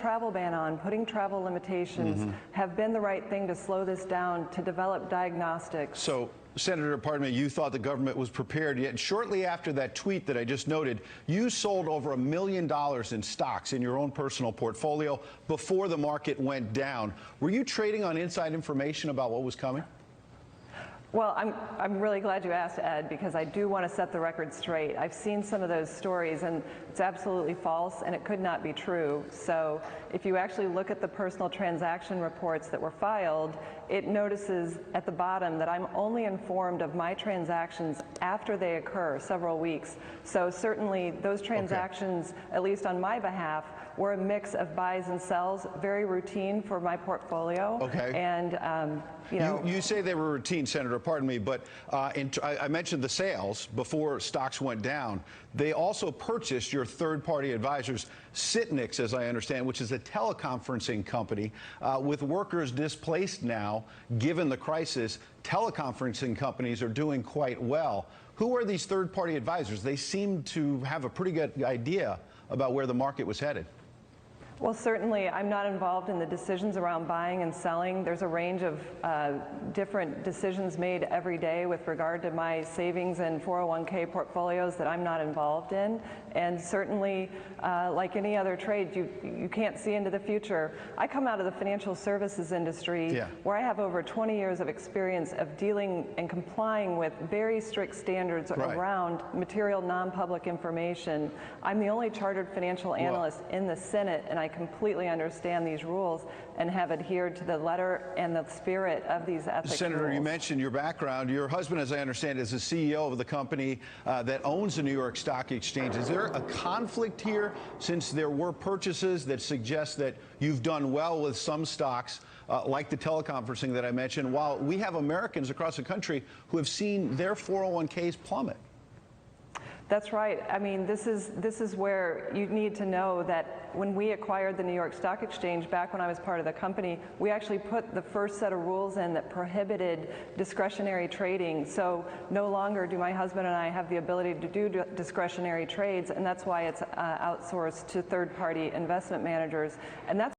travel ban on, putting travel limitations have been the right thing to slow this down, to develop diagnostics. So, Senator, pardon me, you thought the government was prepared, yet shortly after that tweet that I just noted, you sold over $1 million in stocks in your own personal portfolio before the market went down. Were you trading on inside information about what was coming? Well, I'm really glad you asked, Ed, because I do want to set the record straight. I've seen some of those stories, and it's absolutely false, and it could not be true. So if you actually look at the personal transaction reports that were filed, it notices at the bottom that I'm only informed of my transactions after they occur, several weeks. So certainly those transactions, at least on my behalf, were a mix of buys and sells, very routine for my portfolio. Okay. And, you know. You say they were routine, Senator, pardon me, but I mentioned the sales before stocks went down. They also purchased your third-party advisors, Sitnix, as I understand, which is a teleconferencing company. With workers displaced now, given the crisis, teleconferencing companies are doing quite well. Who are these third-party advisors? They seem to have a pretty good idea about where the market was headed. Well, certainly I'm not involved in the decisions around buying and selling. There's a range of different decisions made every day with regard to my savings and 401k portfolios that I'm not involved in. And certainly, like any other trade, you can't see into the future. I come out of the financial services industry where I have over 20 years of experience of dealing and complying with very strict standards around material non-public information. I'm the only chartered financial analyst in the Senate, and I completely understand these rules and have adhered to the letter and the spirit of these ethics Senator, rules. you mentioned your background. Your husband, as I understand, is the CEO of the company that owns the New York Stock Exchange. Is there a conflict here, since there were purchases that suggest that you've done well with some stocks, like the teleconferencing that I mentioned, while we have Americans across the country who have seen their 401ks plummet? That's right. I mean, this is where you need to know that when we acquired the New York Stock Exchange back when I was part of the company, we actually put the first set of rules in that prohibited discretionary trading. So no longer do my husband and I have the ability to do discretionary trades, and that's why it's outsourced to third-party investment managers. And that's